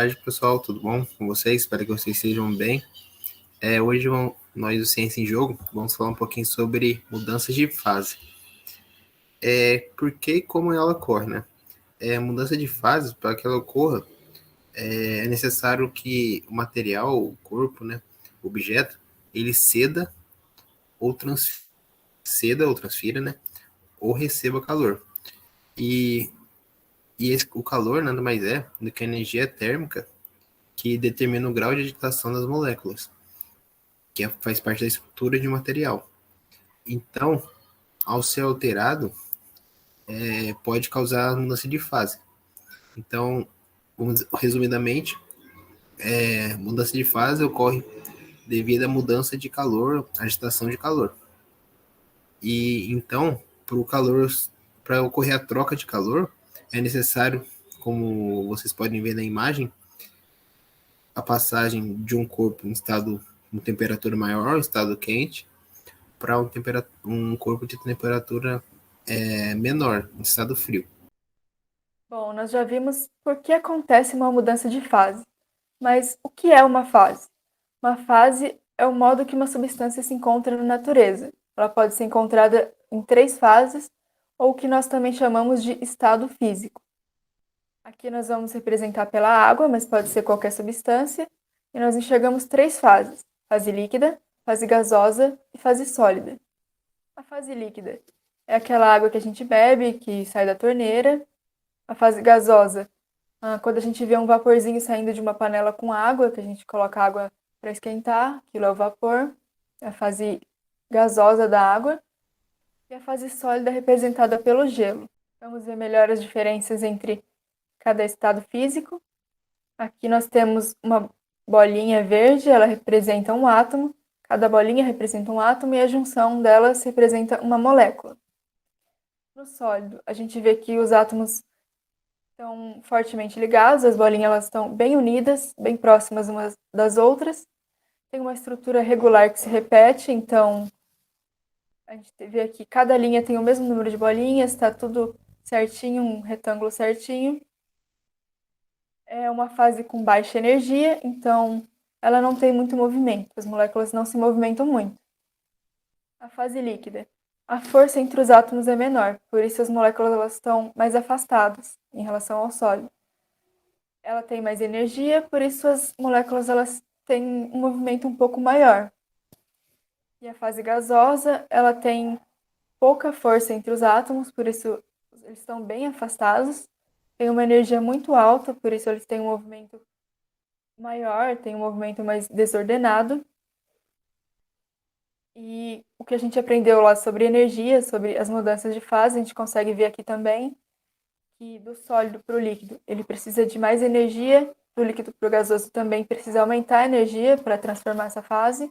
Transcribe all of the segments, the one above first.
tarde, pessoal. Tudo bom com vocês? Espero que vocês estejam bem. Hoje, nós do Ciência em Jogo, vamos falar um pouquinho sobre mudanças de fase. Por que e como ela ocorre, né? Mudança de fase, para que ela ocorra, é necessário que o material, o corpo, né, o objeto, ele ceda ou transfira, né, ou receba calor. E o calor nada mais é do que a energia térmica que determina o grau de agitação das moléculas, que faz parte da estrutura de um material. Então, ao ser alterado, pode causar mudança de fase. Então, resumidamente, mudança de fase ocorre devido à mudança de calor, agitação de calor. E então, para ocorrer a troca de calor, é necessário, como vocês podem ver na imagem, a passagem de um corpo em estado de temperatura maior, estado quente, para um corpo de temperatura menor, em estado frio. Bom, nós já vimos por que acontece uma mudança de fase. Mas o que é uma fase? Uma fase é o modo que uma substância se encontra na natureza. Ela pode ser encontrada em 3 fases, ou o que nós também chamamos de estado físico. Aqui nós vamos representar pela água, mas pode ser qualquer substância, e nós enxergamos 3 fases: fase líquida, fase gasosa e fase sólida. A fase líquida é aquela água que a gente bebe, que sai da torneira. A fase gasosa, quando a gente vê um vaporzinho saindo de uma panela com água, que a gente coloca água para esquentar, aquilo é o vapor. É a fase gasosa da água. E a fase sólida representada pelo gelo. Vamos ver melhor as diferenças entre cada estado físico. Aqui nós temos uma bolinha verde, ela representa um átomo. Cada bolinha representa um átomo e a junção delas representa uma molécula. No sólido, a gente vê que os átomos estão fortemente ligados, as bolinhas elas estão bem unidas, bem próximas umas das outras. Tem uma estrutura regular que se repete, então a gente vê aqui cada linha tem o mesmo número de bolinhas, está tudo certinho, um retângulo certinho. É uma fase com baixa energia, então ela não tem muito movimento, as moléculas não se movimentam muito. A fase líquida. A força entre os átomos é menor, por isso as moléculas elas estão mais afastadas em relação ao sólido. Ela tem mais energia, por isso as moléculas elas têm um movimento um pouco maior. E a fase gasosa, ela tem pouca força entre os átomos, por isso eles estão bem afastados. Tem uma energia muito alta, por isso eles têm um movimento maior, tem um movimento mais desordenado. E o que a gente aprendeu lá sobre energia, sobre as mudanças de fase, a gente consegue ver aqui também que do sólido para o líquido, ele precisa de mais energia, do líquido para o gasoso também precisa aumentar a energia para transformar essa fase.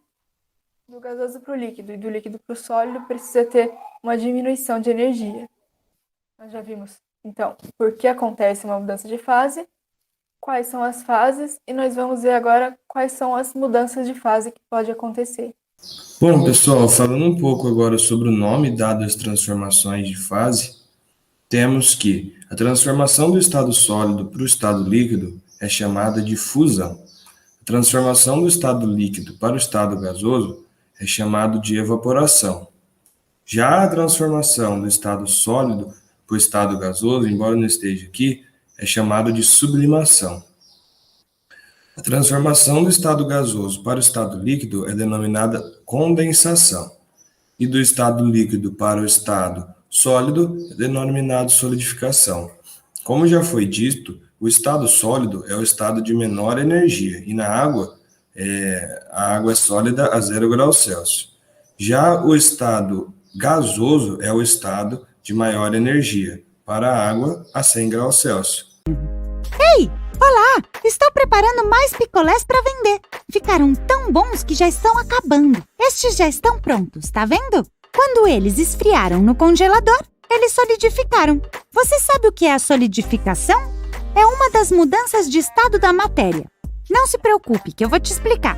Do gasoso para o líquido e do líquido para o sólido precisa ter uma diminuição de energia. Nós já vimos, então, por que acontece uma mudança de fase, quais são as fases, e nós vamos ver agora quais são as mudanças de fase que pode acontecer. Bom, pessoal, falando um pouco agora sobre o nome dado às transformações de fase, temos que a transformação do estado sólido para o estado líquido é chamada de fusão. A transformação do estado líquido para o estado gasoso é chamado de evaporação. Já a transformação do estado sólido para o estado gasoso, embora não esteja aqui, é chamado de sublimação. A transformação do estado gasoso para o estado líquido é denominada condensação, e do estado líquido para o estado sólido é denominado solidificação. Como já foi dito, o estado sólido é o estado de menor energia, e na água, a água é sólida a 0 graus Celsius. Já o estado gasoso é o estado de maior energia, para a água a 100 graus Celsius. Ei, olá! Estou preparando mais picolés para vender. Ficaram tão bons que já estão acabando. Estes já estão prontos, tá vendo? Quando eles esfriaram no congelador, eles solidificaram. Você sabe o que é a solidificação? É uma das mudanças de estado da matéria. Não se preocupe, que eu vou te explicar.